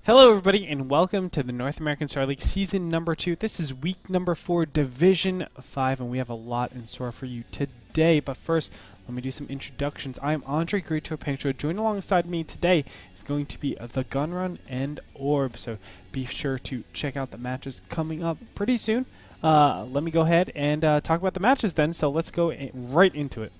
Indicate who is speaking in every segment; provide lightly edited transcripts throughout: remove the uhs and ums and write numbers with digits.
Speaker 1: Hello everybody and welcome to the North American Star League Season number 2. This is week number 4, Division 5, and we have a lot in store for you today. But first, let me do some introductions. I am Andre Grito Preshow. Joined alongside me today is going to be the Gun Run and Orb. So be sure to check out the matches coming up pretty soon. Let me go ahead and talk about the matches then. So let's go right into it.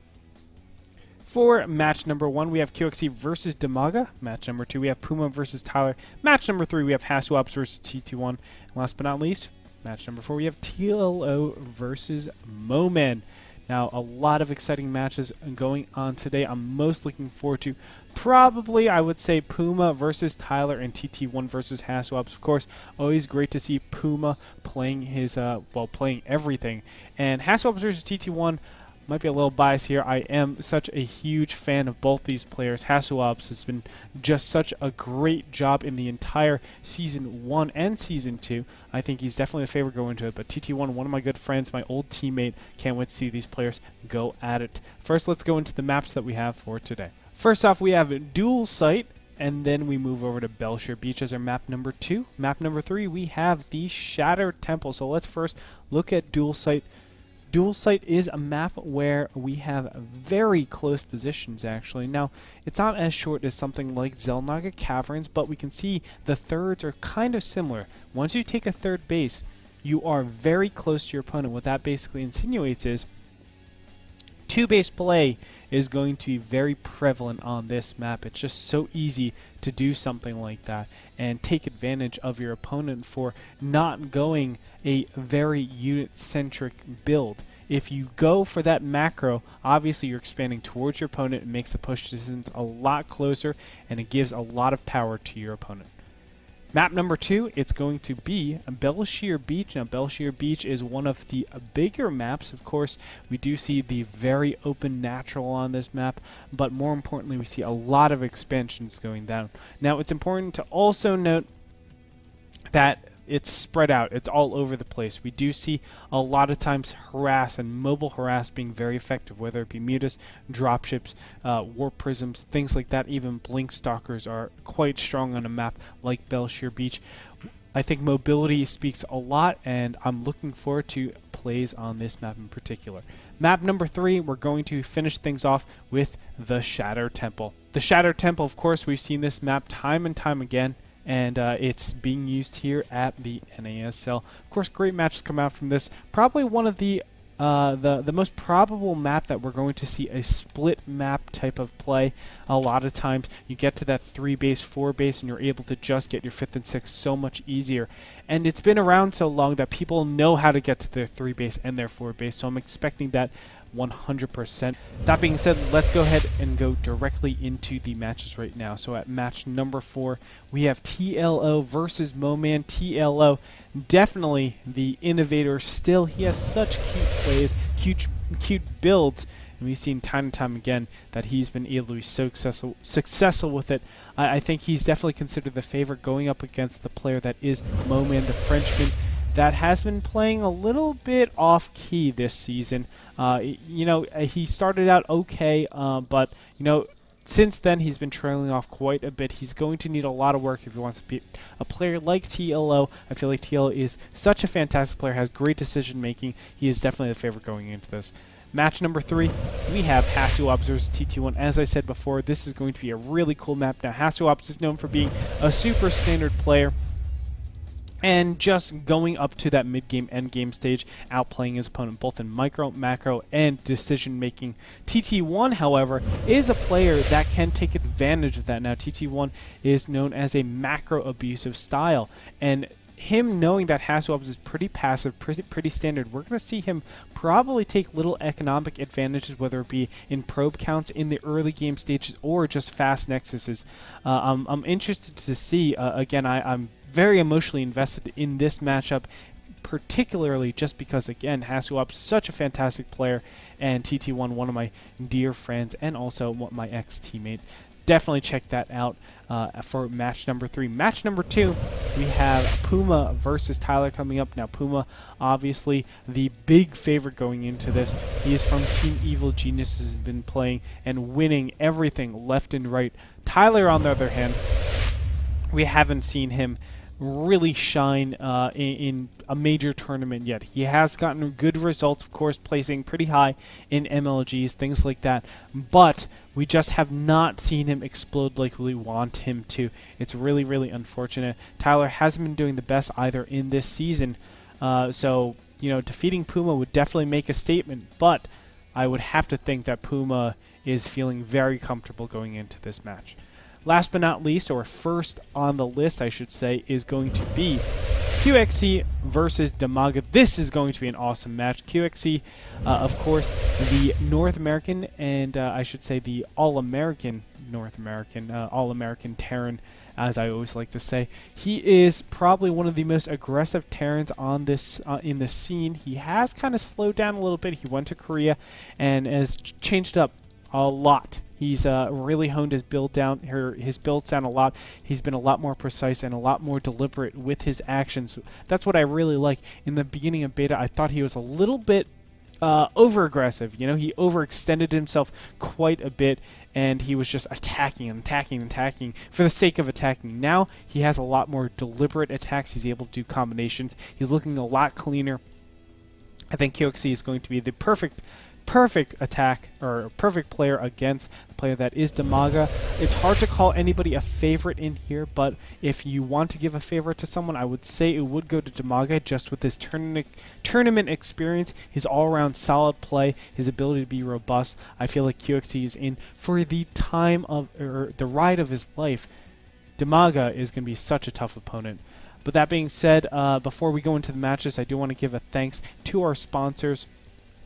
Speaker 1: For match number 1, we have QXC versus Damaga. Match number 2, we have Puma versus Tyler. Match number 3, we have Haswaps versus TT1. And last but not least, match number 4, we have TLO versus Moman. Now, a lot of exciting matches going on today. I'm most looking forward to probably, I would say, Puma versus Tyler and TT1 versus Haswaps. Of course, always great to see Puma playing his, playing everything. And Haswaps versus TT1, might be a little biased here. I am such a huge fan of both these players. Haswaps has been just such a great job in the entire Season 1 and Season 2. I think he's definitely a favorite going into it. But TT1, one of my good friends, my old teammate. Can't wait to see these players go at it. First, let's go into the maps that we have for today. First off, we have Dual Site, and then we move over to Belshire Beach as our map number 2. Map number 3, we have the Shatter Temple. So let's first look at Dual Site. Dual Site is a map where we have very close positions, actually. Now, it's not as short as something like Xel'Naga Caverns, but we can see the thirds are kind of similar. Once you take a third base, you are very close to your opponent. What that basically insinuates is two-base play is going to be very prevalent on this map. It's just so easy to do something like that and take advantage of your opponent for not going a very unit-centric build. If you go for that macro, obviously you're expanding towards your opponent. It makes the push distance a lot closer, and it gives a lot of power to your opponent. Map number 2, it's going to be Belshire Beach. Now, Belshire Beach is one of the bigger maps. Of course, we do see the very open natural on this map, but more importantly, we see a lot of expansions going down. Now, it's important to also note that it's spread out. It's all over the place. We do see a lot of times harass and mobile harass being very effective, whether it be mutas, dropships, warp prisms, things like that. Even blink stalkers are quite strong on a map like Belshire Beach. I think mobility speaks a lot, and I'm looking forward to plays on this map in particular. Map number 3, we're going to finish things off with the Shatter Temple. The Shatter Temple, of course, we've seen this map time and time again, and it's being used here at the NASL. Of course, great matches come out from this. Probably one of the most probable map that we're going to see a split map type of play. A lot of times you get to that 3-base, 4-base, and you're able to just get your 5th and 6th so much easier. And it's been around so long that people know how to get to their 3-base and their 4-base, so I'm expecting that 100%. That being said, let's go ahead and go directly into the matches right now. So at match number 4, we have TLO versus Moman. TLO, definitely the innovator still. He has such cute plays, cute builds, and we've seen time and time again that he's been able to be so successful with it. I think he's definitely considered the favorite going up against the player that is Moman, the Frenchman, that has been playing a little bit off-key this season. He started out okay, but, since then he's been trailing off quite a bit. He's going to need a lot of work if he wants to be a player like TLO. I feel like TLO is such a fantastic player, has great decision-making. He is definitely the favorite going into this. Match number 3, we have Haswaps versus TT1. As I said before, this is going to be a really cool map. Now, Haswaps is known for being a super standard player, and just going up to that mid-game, end-game stage, outplaying his opponent both in micro, macro, and decision-making. TT1, however, is a player that can take advantage of that. Now, TT1 is known as a macro-abusive style, and him knowing that Haswaps is pretty passive, pretty standard, we're going to see him probably take little economic advantages, whether it be in probe counts in the early game stages or just fast nexuses. I'm interested to see, again, I'm very emotionally invested in this matchup, particularly just because, again, Haswaps such a fantastic player, and TT1 one of my dear friends and also my ex-teammate. Definitely check that out for match number 3. Match number 2, we have Puma versus Tyler coming up. Now, Puma, obviously the big favorite going into this. He is from Team Evil Geniuses, has been playing and winning everything left and right. Tyler, on the other hand, we haven't seen him really shine in a major tournament yet. He has gotten good results, of course, placing pretty high in MLGs, things like that, but we just have not seen him explode like we want him to. It's really, really unfortunate. Tyler hasn't been doing the best either in this season, so, you know, defeating Puma would definitely make a statement, but I would have to think that Puma is feeling very comfortable going into this match. Last but not least, or first on the list, I should say, is going to be QXC versus Damaga. This is going to be an awesome match. QXC, of course, the North American, and I should say the All-American North American, All-American Terran, as I always like to say. He is probably one of the most aggressive Terrans on this in the scene. He has kind of slowed down a little bit. He went to Korea and has changed up a lot. He's really honed his builds down a lot. He's been a lot more precise and a lot more deliberate with his actions. That's what I really like. In the beginning of beta, I thought he was a little bit over-aggressive. You know, he overextended himself quite a bit, and he was just attacking and attacking and attacking for the sake of attacking. Now he has a lot more deliberate attacks. He's able to do combinations. He's looking a lot cleaner. I think QXC is going to be the perfect attack or perfect player against the player that is Damaga. It's hard to call anybody a favorite in here, but if you want to give a favorite to someone, I would say it would go to Damaga, just with his tournament experience, his all-around solid play, his ability to be robust. I feel like QXC is in for the time of, or the ride of his life. Damaga is going to be such a tough opponent. But that being said, before we go into the matches, I do want to give a thanks to our sponsors,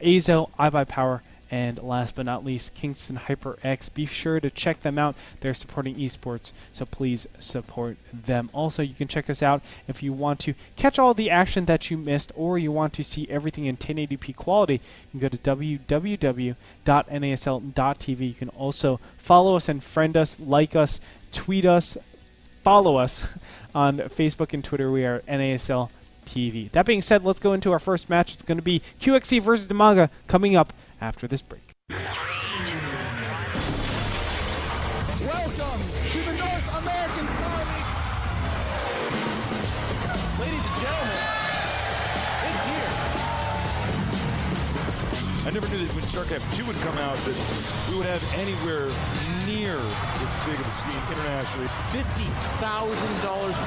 Speaker 1: Azo, iBuyPower, and last but not least, Kingston HyperX. Be sure to check them out. They're supporting esports, so please support them. Also, you can check us out if you want to catch all the action that you missed, or you want to see everything in 1080p quality. You can go to www.nasl.tv. You can also follow us and friend us, like us, tweet us, follow us on Facebook and Twitter. We are NASL TV. That being said, let's go into our first match. It's going to be QXC versus Damaga coming up after this break.
Speaker 2: Welcome to the North American Star League. Ladies and gentlemen, it's here. I never knew that when Starcraft 2 would come out that we would have anywhere near this big of a scene internationally. $50,000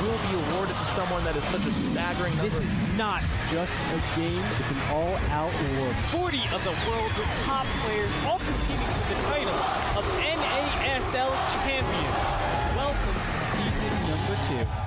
Speaker 2: will be awarded to someone that is such a staggering number.
Speaker 3: This is not just a game, it's an all-out war.
Speaker 4: 40 of the world's top players all competing for the title of NASL champion.
Speaker 3: Welcome to season number 2.